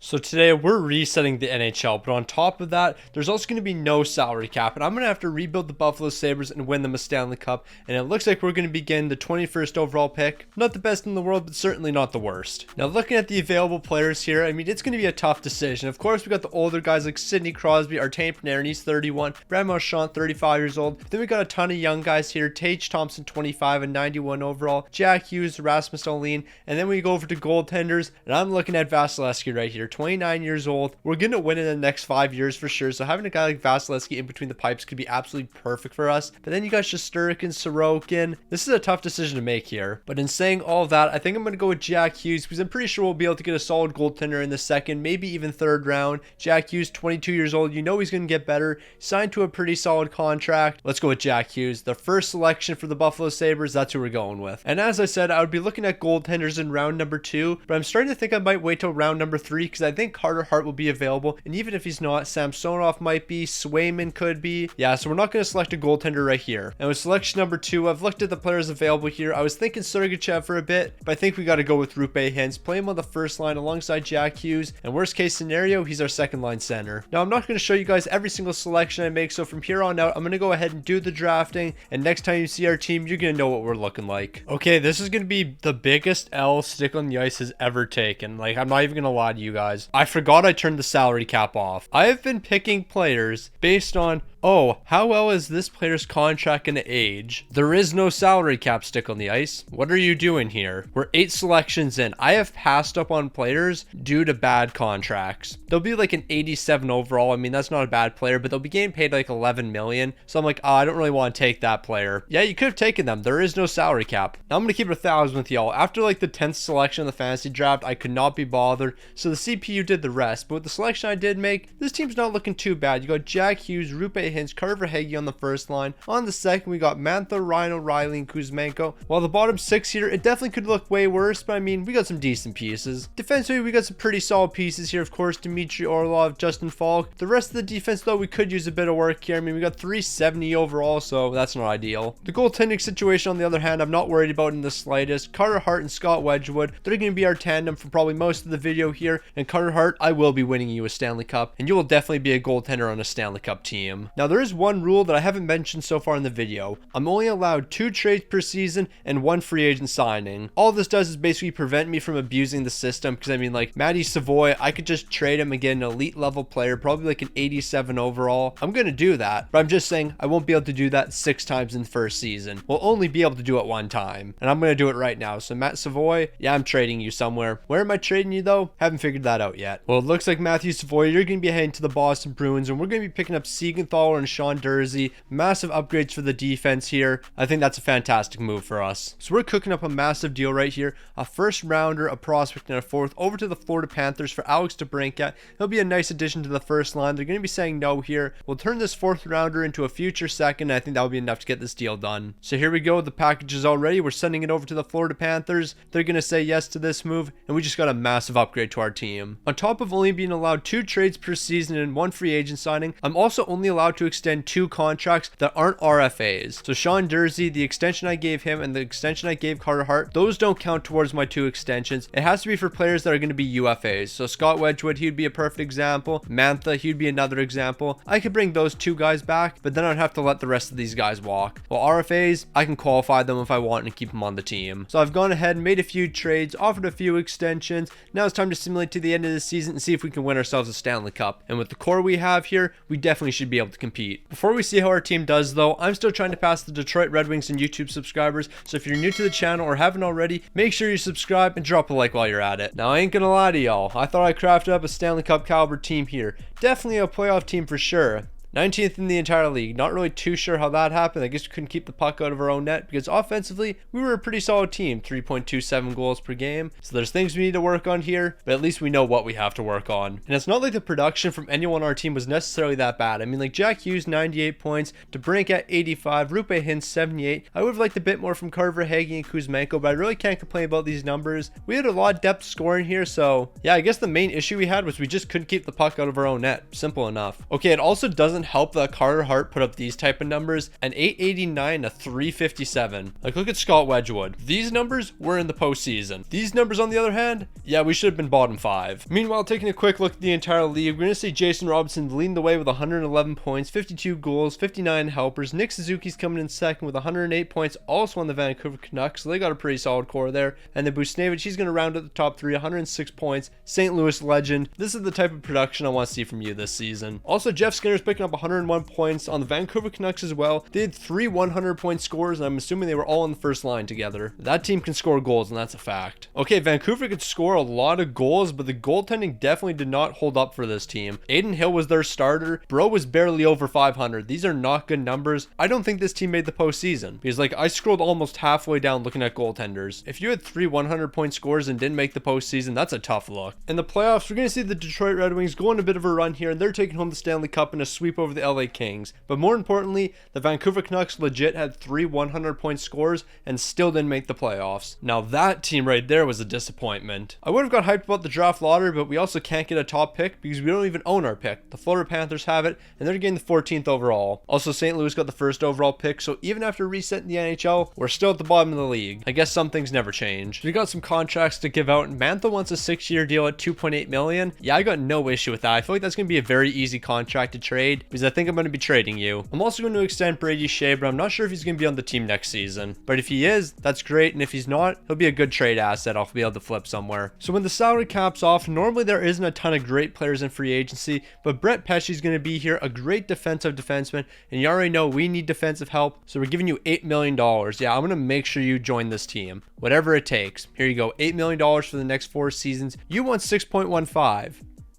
So today we're resetting the NHL, but on top of that, there's also going to be no salary cap, and I'm going to have to rebuild the Buffalo Sabres and win them a Stanley Cup, and it looks like we're going to begin the 21st overall pick. Not the best in the world, but certainly not the worst. Now looking at the available players here, I mean, it's going to be a tough decision. Of course, we got the older guys like Sidney Crosby, Artemi Panarin, he's 31, Brad Marchand, 35 years old. Then we got a ton of young guys here, Tage Thompson, 25 and 91 overall, Jack Hughes, Rasmus Dahlin, and then we go over to goaltenders, and I'm looking at Vasilevsky right here, 29 years old. We're going to win in the next 5 years for sure. So having a guy like Vasilevsky in between the pipes could be absolutely perfect for us. But then you got Shesterkin, Sorokin. This is a tough decision to make here. But in saying all of that, I think I'm going to go with Jack Hughes because I'm pretty sure we'll be able to get a solid goaltender in the second, maybe even third round. Jack Hughes, 22 years old. You know he's going to get better. Signed to a pretty solid contract. Let's go with Jack Hughes. The first selection for the Buffalo Sabres. That's who we're going with. And as I said, I would be looking at goaltenders in round number 2. But I'm starting to think I might wait till round number 3 because I think Carter Hart will be available, and even if he's not, Samsonov might be, Swayman could be. Yeah, so we're not going to select a goaltender right here. And with selection number 2, I've looked at the players available here. I was thinking Sergachev for a bit, but I think we got to go with Rupe Hintz, play him on the first line alongside Jack Hughes, and worst case scenario, he's our second line center. Now I'm not going to show you guys every single selection I make, so from here on out, I'm going to go ahead and do the drafting, and next time you see our team, you're going to know what we're looking like. Okay, this is going to be the biggest L Stick on the Ice has ever taken. Like, I'm not even going to lie to you guys. I forgot I turned the salary cap off. I have been picking players based on, oh, how well is this player's contract going to age? There is no salary cap Stick on the Ice. What are you doing here? We're 8 selections in. I have passed up on players due to bad contracts. They'll be like an 87 overall. I mean, that's not a bad player, but they'll be getting paid like 11 million. So I'm like, oh, I don't really want to take that player. Yeah, you could have taken them. There is no salary cap. Now I'm going to keep it 1,000 with y'all. After like the 10th selection in the fantasy draft, I could not be bothered. So the CPU did the rest. But with the selection I did make, this team's not looking too bad. You got Jack Hughes, Rupe Hintz, Carver Hagee on the first line. On the second, we got Mantha, Rhino, Riley, and Kuzmenko. While the bottom 6 here, it definitely could look way worse, but I mean, we got some decent pieces. Defensively, we got some pretty solid pieces here. Of course, Dmitry Orlov, Justin Falk. The rest of the defense, though, we could use a bit of work here. I mean, we got 370 overall, so that's not ideal. The goaltending situation, on the other hand, I'm not worried about in the slightest. Carter Hart and Scott Wedgwood, they're going to be our tandem for probably most of the video here. And Carter Hart, I will be winning you a Stanley Cup, and you will definitely be a goaltender on a Stanley Cup team. Now, there is one rule that I haven't mentioned so far in the video. I'm only allowed 2 trades per season and 1 free agent signing. All this does is basically prevent me from abusing the system, because I mean, like Matty Savoy, I could just trade him and get an elite level player, probably like an 87 overall. I'm going to do that, but I'm just saying I won't be able to do that 6 times in the first season. We'll only be able to do it 1 time, and I'm going to do it right now. So Matt Savoy, yeah, I'm trading you somewhere. Where am I trading you though? Haven't figured that out yet. Well, it looks like Matthew Savoy, you're going to be heading to the Boston Bruins, and we're going to be picking up Siegenthaler and Sean Durzi. Massive upgrades for the defense here. I think that's a fantastic move for us. So we're cooking up a massive deal right here. A first rounder, a prospect, and a 4th over to the Florida Panthers for Alex DeBrincat. He'll be a nice addition to the first line. They're going to be saying no here. We'll turn this 4th rounder into a future second, and I think that will be enough to get this deal done. So here we go. The package is all ready. We're sending it over to the Florida Panthers. They're going to say yes to this move, and we just got a massive upgrade to our team. On top of only being allowed 2 trades per season and 1 free agent signing, I'm also only allowed to extend 2 contracts that aren't RFAs. So Sean Durzi, the extension I gave him and the extension I gave Carter Hart, those don't count towards my 2 extensions. It has to be for players that are going to be UFAs. So Scott Wedgwood, he'd be a perfect example. Mantha, he'd be another example. I could bring those 2 guys back, but then I'd have to let the rest of these guys walk. Well, RFAs, I can qualify them if I want and keep them on the team. So I've gone ahead and made a few trades, offered a few extensions. Now it's time to simulate to the end of the season and see if we can win ourselves a Stanley Cup. And with the core we have here, we definitely should be able to compete. Before we see how our team does though, I'm still trying to pass the Detroit Red Wings and YouTube subscribers. So if you're new to the channel or haven't already, make sure you subscribe and drop a like while you're at it. Now I ain't gonna lie to y'all, I thought I crafted up a Stanley Cup caliber team here. Definitely a playoff team for sure. 19th in the entire league. Not really too sure how that happened. I guess we couldn't keep the puck out of our own net because offensively, we were a pretty solid team. 3.27 goals per game. So there's things we need to work on here, but at least we know what we have to work on. And it's not like the production from anyone on our team was necessarily that bad. I mean, like Jack Hughes, 98 points. DeBrincat, 85. Rupe Hintz, 78. I would have liked a bit more from Carver Hagee and Kuzmenko, but I really can't complain about these numbers. We had a lot of depth scoring here, so yeah, I guess the main issue we had was we just couldn't keep the puck out of our own net. Simple enough. Okay, it also doesn't help that Carter Hart put up these type of numbers, an 889 to 357. Like, look at Scott Wedgwood. These numbers were in the postseason. These numbers, on the other hand, yeah, we should have been bottom 5. Meanwhile, taking a quick look at the entire league, we're going to see Jason Robinson leading the way with 111 points, 52 goals, 59 helpers. Nick Suzuki's coming in second with 108 points, also on the Vancouver Canucks, so they got a pretty solid core there. And then Buchnevich, he's going to round out the top 3, 106 points, St. Louis legend. This is the type of production I want to see from you this season. Also, Jeff Skinner's picking up 101 points on the Vancouver Canucks as well. They had 3 100-point scores, and I'm assuming they were all on the first line together. That team can score goals, and that's a fact. Okay, Vancouver could score a lot of goals, but the goaltending definitely did not hold up for this team. Aiden Hill was their starter. Bro was barely over 500. These are not good numbers. I don't think this team made the postseason, because like I scrolled almost halfway down looking at goaltenders. If you had 3 100-point scores and didn't make the postseason, that's a tough look. In the playoffs, we're going to see the Detroit Red Wings go on a bit of a run here, and they're taking home the Stanley Cup in a sweep over the LA Kings. But more importantly, the Vancouver Canucks legit had 3 100-point scores and still didn't make the playoffs. Now that team right there was a disappointment. I would have got hyped about the draft lottery, but we also can't get a top pick because we don't even own our pick. The Florida Panthers have it, and they're getting the 14th overall. Also, St. Louis got the first overall pick, so even after resetting the NHL, we're still at the bottom of the league. I guess some things never change. We got some contracts to give out, and Mantha wants a 6-year deal at $2.8 million. Yeah, I got no issue with that. I feel like that's going to be a very easy contract to trade because I think I'm going to be trading you. I'm also going to extend Brady Shea, but I'm not sure if he's going to be on the team next season. But if he is, that's great, and if he's not, he'll be a good trade asset I'll be able to flip somewhere. So when the salary cap's off, normally there isn't a ton of great players in free agency, but Brett Pesce's going to be here, a great defensive defenseman, and you already know we need defensive help, so we're giving you $8 million. Yeah, I'm going to make sure you join this team. Whatever it takes. Here you go, $8 million for the next 4 seasons. You want 6.15.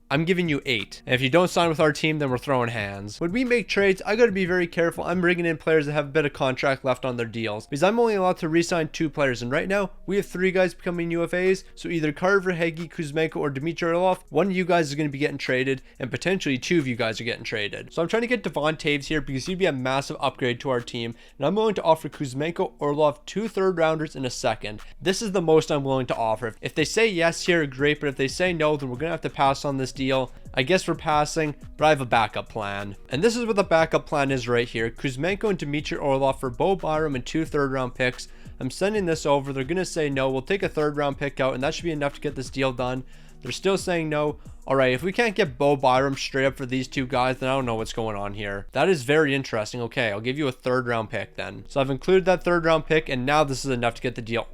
I'm giving you 8. And if you don't sign with our team, then we're throwing hands. When we make trades, I got to be very careful. I'm bringing in players that have a bit of contract left on their deals because I'm only allowed to re-sign 2 players. And right now, we have 3 guys becoming UFAs. So either Carter Verhaeghe, Kuzmenko, or Dmitry Orlov, one of you guys is going to be getting traded, and potentially 2 of you guys are getting traded. So I'm trying to get Devon Taves here because he'd be a massive upgrade to our team. And I'm willing to offer Kuzmenko, Orlov 2 third-rounders in a second. This is the most I'm willing to offer. If they say yes here, great. But if they say no, then we're going to have to pass on this deal. I guess we're passing, but I have a backup plan. And this is what the backup plan is right here. Kuzmenko and Dmitry Orlov for Bo Byram and 2 third-round picks. I'm sending this over. They're going to say no. We'll take a third-round pick out, and that should be enough to get this deal done. They're still saying no. All right, if we can't get Bo Byram straight up for these 2 guys, then I don't know what's going on here. That is very interesting. Okay, I'll give you a third-round pick then. So I've included that third-round pick, and now this is enough to get the deal.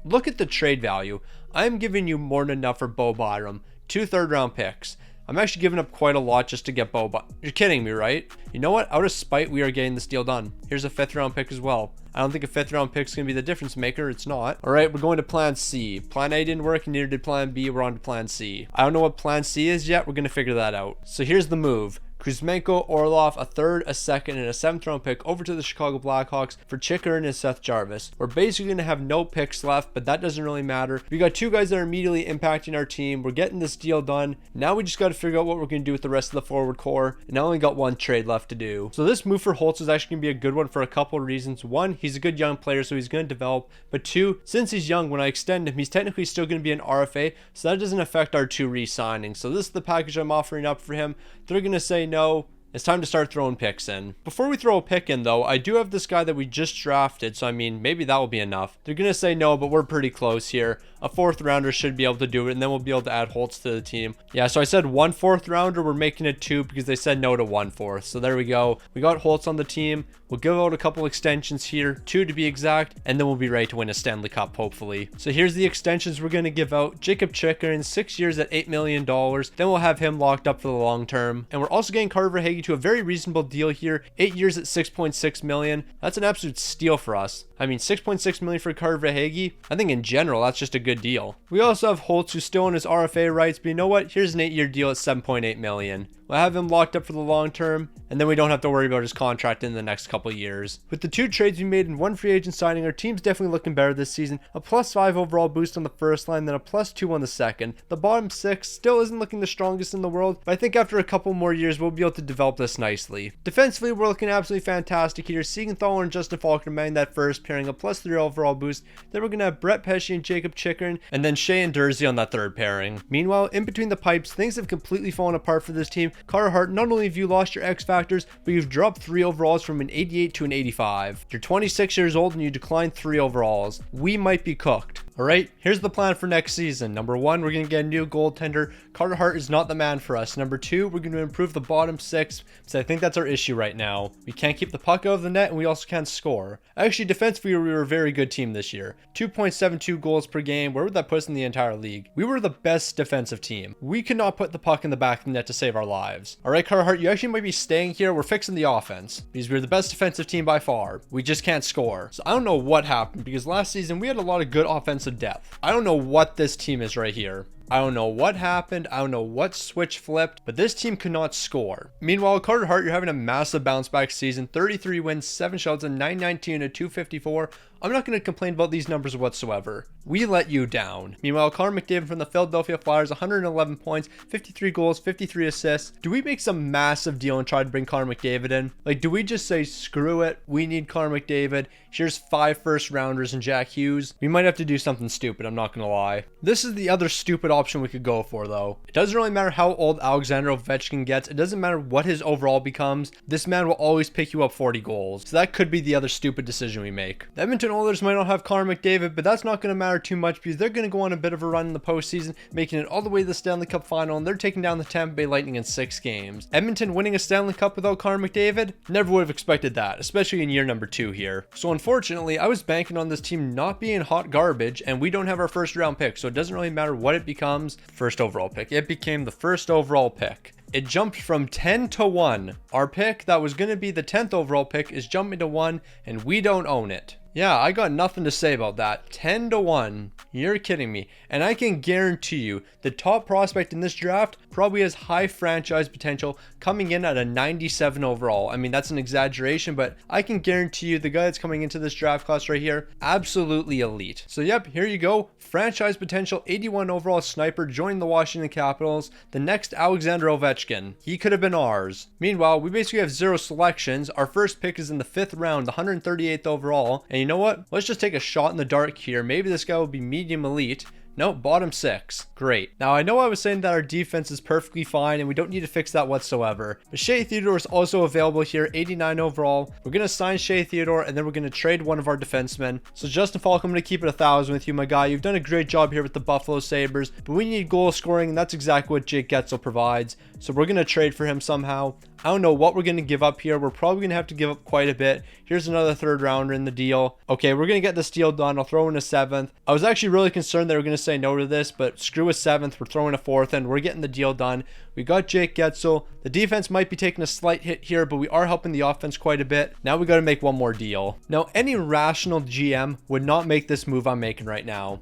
Look at the trade value. I'm giving you more than enough for Bo Byram. 2 third-round picks. I'm actually giving up quite a lot just to get Bo Byram. You're kidding me, right? You know what? Out of spite, we are getting this deal done. Here's a 5th-round pick as well. I don't think a 5th-round pick is going to be the difference maker. It's not. All right, we're going to plan C. Plan A didn't work, and neither did plan B. We're on to plan C. I don't know what plan C is yet. We're going to figure that out. So here's the move. Kuzmenko, Orlov, a 3rd, a 2nd, and a 7th-round pick over to the Chicago Blackhawks for Chikrin and Seth Jarvis. We're basically going to have no picks left, but that doesn't really matter. We got 2 guys that are immediately impacting our team. We're getting this deal done. Now we just got to figure out what we're going to do with the rest of the forward core, and I only got 1 trade left to do. So this move for Holtz is actually going to be a good one for a couple of reasons. 1, he's a good young player, so he's going to develop. But 2, since he's young, when I extend him, he's technically still going to be an RFA, so that doesn't affect our 2 re-signings. So this is the package I'm offering up for him. They're going to say no. It's time to start throwing picks in. Before we throw a pick in, though, I do have this guy that we just drafted, so I mean, maybe that will be enough. They're going to say no, but we're pretty close here. A 4th-rounder should be able to do it, and then we'll be able to add Holtz to the team. Yeah, so I said 1 4th-rounder. We're making it 2 because they said no to 1 4th. So there we go. We got Holtz on the team. We'll give out a couple extensions here, 2 to be exact, and then we'll be ready to win a Stanley Cup, hopefully. So here's the extensions we're going to give out. Jacob Chikrin, 6 years at $8 million. Then we'll have him locked up for the long term. And we're also getting Carter Verhaeghe to a very reasonable deal here. 8 years at $6.6 million. That's an absolute steal for us. I mean, $6.6 million for Carter Verhaeghe. I think in general, that's just a good deal. We also have Holtz, who's still on his RFA rights, but you know what? Here's an 8-year deal at $7.8 million. We'll have him locked up for the long term, and then we don't have to worry about his contract in the next couple of years. With the 2 trades we made and 1 free agent signing, our team's definitely looking better this season. A +5 overall boost on the first line, then a +2 on the second. The bottom 6 still isn't looking the strongest in the world, but I think after a couple more years, we'll be able to develop this nicely. Defensively, we're looking absolutely fantastic here. Siegenthaler and Justin Faulkner manning that first pairing, a +3 overall boost. Then we're going to have Brett Pesce and Jacob Chikrin Chychrun, and then Shea and Dursey on that third pairing. Meanwhile, in between the pipes, things have completely fallen apart for this team. Carter Hart, not only have you lost your X factors, but you've dropped 3 overalls from an 88 to an 85. You're 26 years old and you declined 3 overalls. We might be cooked. Alright, here's the plan for next season. Number 1, we're going to get a new goaltender. Carter Hart is not the man for us. Number 2, we're going to improve the bottom 6, because I think that's our issue right now. We can't keep the puck out of the net, and we also can't score. Actually, defensively, we were a very good team this year. 2.72 goals per game. Where would that put us in the entire league? We were the best defensive team. We could not put the puck in the back of the net to save our lives. Alright, Carter Hart, you actually might be staying here. We're fixing the offense, because we're the best defensive team by far. We just can't score. So I don't know what happened, because last season, we had a lot of good offensive depth. I don't know what this team is right here. I don't know what happened. I don't know what switch flipped, but this team could not score. Meanwhile, Carter Hart, you're having a massive bounce back season. 33 wins, 7 shutouts, and 919 and a 254. I'm not going to complain about these numbers whatsoever. We let you down. Meanwhile, Connor McDavid from the Philadelphia Flyers, 111 points, 53 goals, 53 assists. Do we make some massive deal and try to bring Connor McDavid in? Like, do we just say, screw it, we need Connor McDavid, here's 5 first rounders and Jack Hughes? We might have to do something stupid, I'm not going to lie. This is the other stupid option we could go for, though. It doesn't really matter how old Alexander Ovechkin gets. It doesn't matter what his overall becomes. This man will always pick you up 40 goals. So that could be the other stupid decision we make. The Edmonton Oilers might not have Connor McDavid, but that's not going to matter too much because they're going to go on a bit of a run in the postseason, making it all the way to the Stanley Cup final, and they're taking down the Tampa Bay Lightning in 6 games. Edmonton winning a Stanley Cup without Connor McDavid? Never would have expected that, especially in year number 2 here. So unfortunately, I was banking on this team not being hot garbage, and we don't have our first round pick, so it doesn't really matter what it becomes. First overall pick. It became the first overall pick. It jumped from 10 to 1. Our pick that was going to be the 10th overall pick is jumping to 1, and we don't own it. Yeah, I got nothing to say about that. 10 to 1. You're kidding me. And I can guarantee you, the top prospect in this draft probably has high franchise potential, coming in at a 97 overall. I mean, that's an exaggeration, but I can guarantee you the guy that's coming into this draft class right here, absolutely elite. So yep, here you go. Franchise potential, 81 overall sniper, joining the Washington Capitals. The next Alexander Ovechkin. He could have been ours. Meanwhile, we basically have 0 selections. Our first pick is in the 5th round, the 138th overall. And you know what? Let's just take a shot in the dark here. Maybe this guy will be medium elite. Nope, bottom 6. Great. Now, I know I was saying that our defense is perfectly fine and we don't need to fix that whatsoever. But Shea Theodore is also available here, 89 overall. We're going to sign Shea Theodore and then we're going to trade one of our defensemen. So Justin Falk, I'm going to keep it 1,000 with you, my guy. You've done a great job here with the Buffalo Sabres, but we need goal scoring, and that's exactly what Jake Getzel provides. So we're going to trade for him somehow. I don't know what we're going to give up here. We're probably going to have to give up quite a bit. Here's another 3rd rounder in the deal. Okay, we're going to get this deal done. I'll throw in a 7th. I was actually really concerned they were going to say no to this, but screw a 7th. We're throwing a 4th and we're getting the deal done. We got Jake Getzel. The defense might be taking a slight hit here, but we are helping the offense quite a bit. Now we got to make one more deal. Now, any rational GM would not make this move I'm making right now,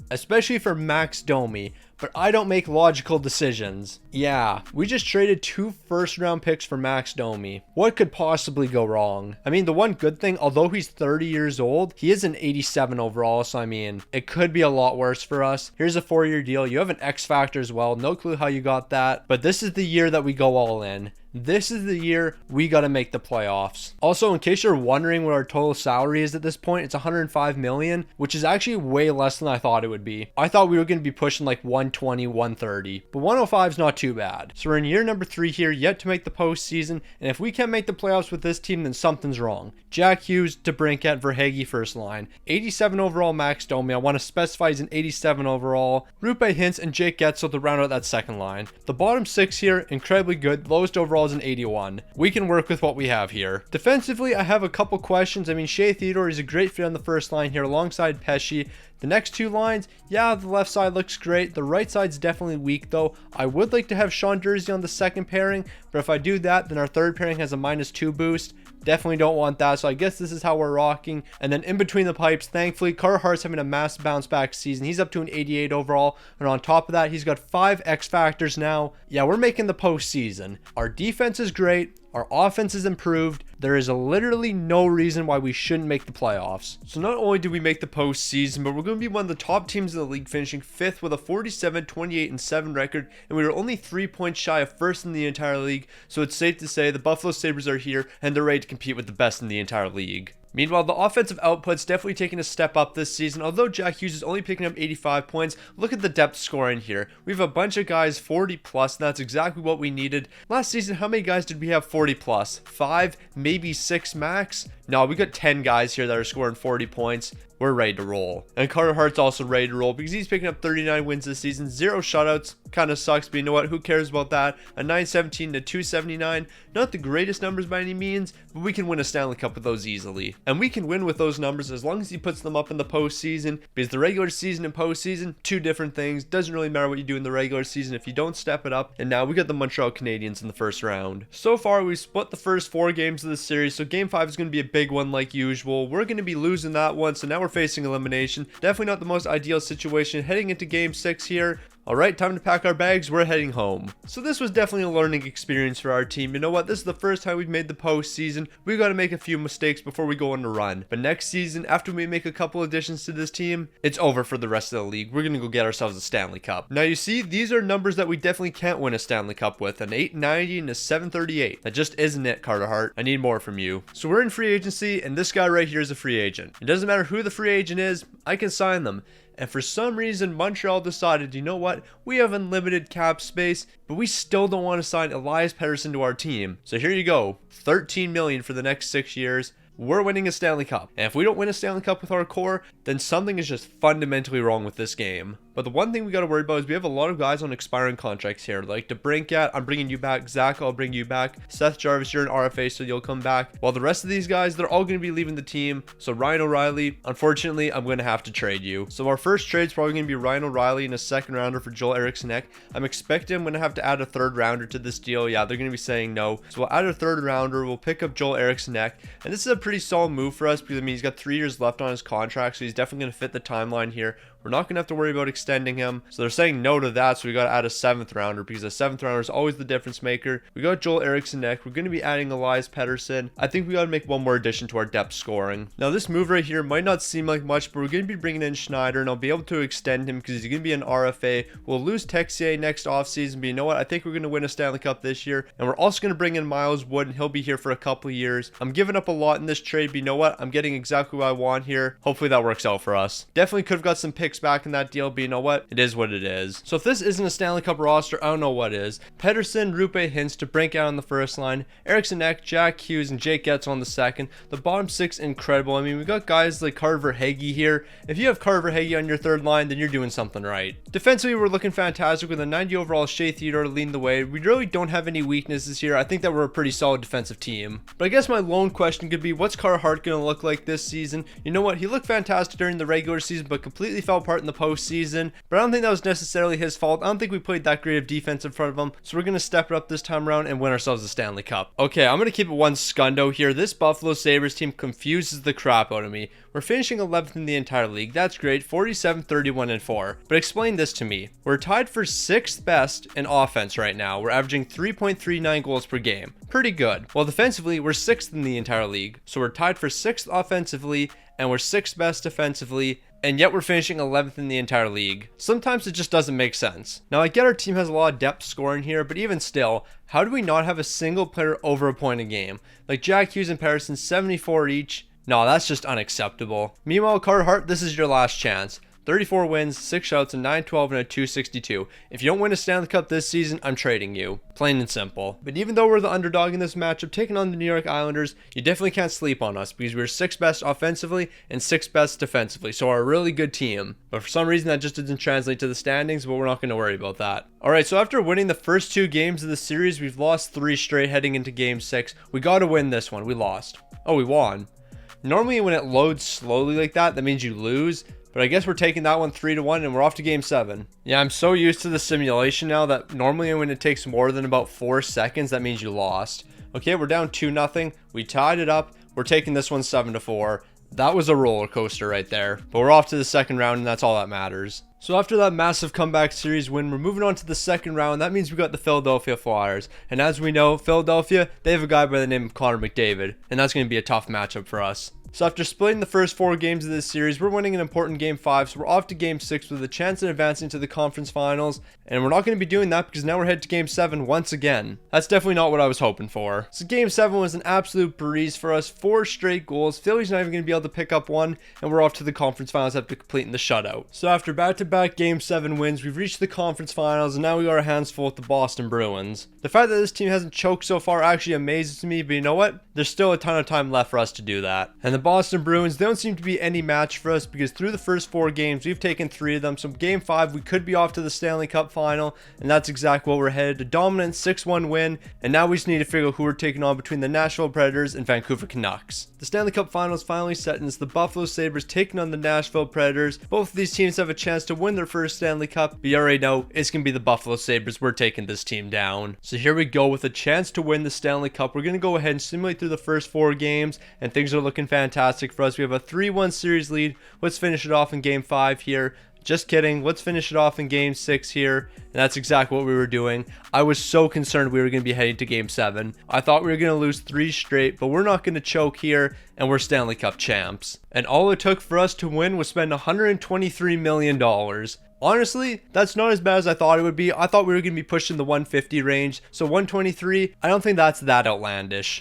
especially for Max Domi, but I don't make logical decisions. Yeah, we just traded 2 first-round picks for Max Domi. What could possibly go wrong? I mean, the one good thing, although he's 30 years old, he is an 87 overall, so I mean, it could be a lot worse for us. Here's a 4-year deal. You have an X factor as well. No clue how you got that, but this is the year that we go all in. This is the year we got to make the playoffs. Also, in case you're wondering what our total salary is at this point, it's $105 million, which is actually way less than I thought it would be. I thought we were going to be pushing like 120, 130, but 105 is not too bad. So we're in year number 3 here, yet to make the postseason, and if we can't make the playoffs with this team, then something's wrong. Jack Hughes, DeBrincat, Verhaeghe first line. 87 overall Max Domi. I want to specify he's an 87 overall. Rupe Hintz and Jake Getzel to round out that second line. The bottom 6 here, incredibly good. Lowest overall is an 81. We can work with what we have here. Defensively, I have a couple questions. I mean, Shea Theodore is a great fit on the first line here alongside Pesce. The next 2 lines, yeah, the left side looks great. The right side's definitely weak though. I would like to have Sean Dursey on the second pairing, but if I do that, then our third pairing has a -2 boost. Definitely don't want that, so I guess this is how we're rocking. And then in between the pipes, thankfully, Carter Hart's having a massive bounce back season. He's up to an 88 overall, and on top of that, he's got 5 X factors now. Yeah, we're making the postseason. Our defense is great. Our offense is improved. There is literally no reason why we shouldn't make the playoffs. So not only did we make the postseason, but we're going to be one of the top teams in the league, finishing 5th with a 47, 28, and 7 record, and we were only 3 points shy of 1st in the entire league. So it's safe to say the Buffalo Sabres are here, and they're ready to compete with the best in the entire league. Meanwhile, the offensive output's definitely taking a step up this season. Although Jack Hughes is only picking up 85 points, look at the depth scoring here. We have a bunch of guys 40 plus, and that's exactly what we needed. Last season, how many guys did we have 40 plus? 5, maybe 6 max? No, we got 10 guys here that are scoring 40 points. We're ready to roll. And Carter Hart's also ready to roll because he's picking up 39 wins this season, 0 shutouts. Kind of sucks, but you know what? Who cares about that? A 917 to 279. Not the greatest numbers by any means, but we can win a Stanley Cup with those easily. And we can win with those numbers as long as he puts them up in the postseason, because the regular season and postseason, two different things. Doesn't really matter what you do in the regular season if you don't step it up. And now we got the Montreal Canadiens in the first round. So far, we split the first 4 games of the series, so game 5 is going to be a big one like usual. We're going to be losing that one, so now we're facing elimination. Definitely not the most ideal situation heading into game 6 here. Alright, time to pack our bags, we're heading home. So this was definitely a learning experience for our team. You know what, this is the first time we've made the postseason. We got to make a few mistakes before we go on a run. But next season, after we make a couple additions to this team, it's over for the rest of the league. We're going to go get ourselves a Stanley Cup. Now you see, these are numbers that we definitely can't win a Stanley Cup with. An 890 and a 738. That just isn't it, Carter Hart. I need more from you. So we're in free agency, and this guy right here is a free agent. It doesn't matter who the free agent is, I can sign them. And for some reason, Montreal decided, you know what, we have unlimited cap space, but we still don't want to sign Elias Pettersson to our team. So here you go, $13 million for the next 6 years. We're winning a Stanley Cup. And if we don't win a Stanley Cup with our core, then something is just fundamentally wrong with this game. But the one thing we got to worry about is we have a lot of guys on expiring contracts here. Like DeBrincat, I'm bringing you back. Zach, I'll bring you back. Seth Jarvis, you're an RFA, so you'll come back. While the rest of these guys, they're all going to be leaving the team. So Ryan O'Reilly, unfortunately, I'm going to have to trade you. So our first trade is probably going to be Ryan O'Reilly in a second rounder for Joel Eriksson. I'm expecting I'm going to have to add a third rounder to this deal. Yeah, they're going to be saying no. So we'll add a third rounder. We'll pick up Joel Eriksson. And this is a pretty solid move for us because, I mean, he's got 3 years left on his contract, so he's definitely going to fit the timeline here. We're not going to have to worry about extending him. So they're saying no to that, so we got to add a 7th rounder because a 7th rounder is always the difference maker. We got Joel Eriksson. We're going to be adding Elias Pettersson. I think we got to make one more addition to our depth scoring. Now this move right here might not seem like much, but we're going to be bringing in Schneider, and I'll be able to extend him because he's going to be an RFA. We'll lose Texier next offseason, but you know what? I think we're going to win a Stanley Cup this year, and we're also going to bring in Miles Wood, and he'll be here for a couple of years. I'm giving up a lot in this trade, but you know what? I'm getting exactly what I want here. Hopefully that works out for us. Definitely could have got some picks back in that deal, but you know what? It is what it is. So if this isn't a Stanley Cup roster, I don't know what is. Pettersson, Rupe Hintz to break out on the first line. Eriksson, Jack Hughes, and Jake Getz on the second. The bottom 6, incredible. I mean, we got guys like Carver Hagee here. If you have Carver Hagee on your third line, then you're doing something right. Defensively, we're looking fantastic with a 90 overall Shea Theodore leading the way. We really don't have any weaknesses here. I think that we're a pretty solid defensive team. But I guess my lone question could be, what's Carter Hart going to look like this season? You know what? He looked fantastic during the regular season, but completely fell apart in the postseason. But I don't think that was necessarily his fault. I don't think we played that great of defense in front of him. So we're going to step it up this time around and win ourselves a Stanley Cup. Okay, I'm going to keep it one scundo here. This Buffalo Sabres team confuses the crap out of me. We're finishing 11th in the entire league. That's great. 47, 31, and 4. But explain this to me. We're tied for 6th best in offense right now. We're averaging 3.39 goals per game. Pretty good. While defensively, we're 6th in the entire league. So we're tied for 6th offensively, and we're 6th best defensively, and yet we're finishing 11th in the entire league. Sometimes it just doesn't make sense. Now I get our team has a lot of depth scoring here, but even still, how do we not have a single player over a point a game? Like Jack Hughes and Pettersson, 74 each. No, that's just unacceptable. Meanwhile, Carter Hart, this is your last chance. 34 wins, 6 shouts, a 912, and a 262. If you don't win a Stanley Cup this season, I'm trading you. Plain and simple. But even though we're the underdog in this matchup, taking on the New York Islanders, you definitely can't sleep on us because we're 6th best offensively and 6th best defensively. So we're a really good team. But for some reason, that just doesn't translate to the standings, but we're not going to worry about that. Alright, so after winning the first 2 games of the series, we've lost 3 straight heading into game 6. We got to win this one. We lost. Oh, we won. Normally when it loads slowly like that, that means you lose. But I guess we're taking that one 3-1 and we're off to game 7. Yeah, I'm so used to the simulation now that normally when it takes more than about 4 seconds, that means you lost. Okay, we're down 2-0. We tied it up. We're taking this one 7-4. That was a roller coaster right there. But we're off to the second round and that's all that matters. So after that massive comeback series win, we're moving on to the second round. That means we got the Philadelphia Flyers. And as we know, Philadelphia, they have a guy by the name of Connor McDavid. And that's going to be a tough matchup for us. So after splitting the first 4 games of this series, we're winning an important game 5, so we're off to game 6 with a chance of advancing to the conference finals. And we're not going to be doing that because now we're headed to game 7 once again. That's definitely not what I was hoping for. So game 7 was an absolute breeze for us. 4 straight goals. Philly's not even going to be able to pick up one, and we're off to the conference finals after completing the shutout. So after back-to-back game 7 wins, we've reached the conference finals, and now we got our hands full with the Boston Bruins. The fact that this team hasn't choked so far actually amazes me, but you know what? There's still a ton of time left for us to do that. And the Boston Bruins, they don't seem to be any match for us because through the first 4 games, we've taken 3 of them. So game 5, we could be off to the Stanley Cup final, and that's exactly what we're headed. A dominant 6-1 win, and now we just need to figure out who we're taking on between the Nashville Predators and Vancouver Canucks. The Stanley Cup final is finally set, and it's the Buffalo Sabres taking on the Nashville Predators. Both of these teams have a chance to win their first Stanley Cup, but you already know it's going to be the Buffalo Sabres. We're taking this team down. So here we go with a chance to win the Stanley Cup. We're going to go ahead and simulate through the first 4 games, and things are looking fantastic for us. We have a 3-1 series lead. Let's finish it off in game 5 here. Just kidding. Let's finish it off in game 6 here. And that's exactly what we were doing. I was so concerned we were going to be heading to game 7. I thought we were going to lose 3 straight, but we're not going to choke here, and we're Stanley Cup champs. And all it took for us to win was spend $123 million. Honestly, that's not as bad as I thought it would be. I thought we were going to be pushing the 150 range. So 123, I don't think that's that outlandish.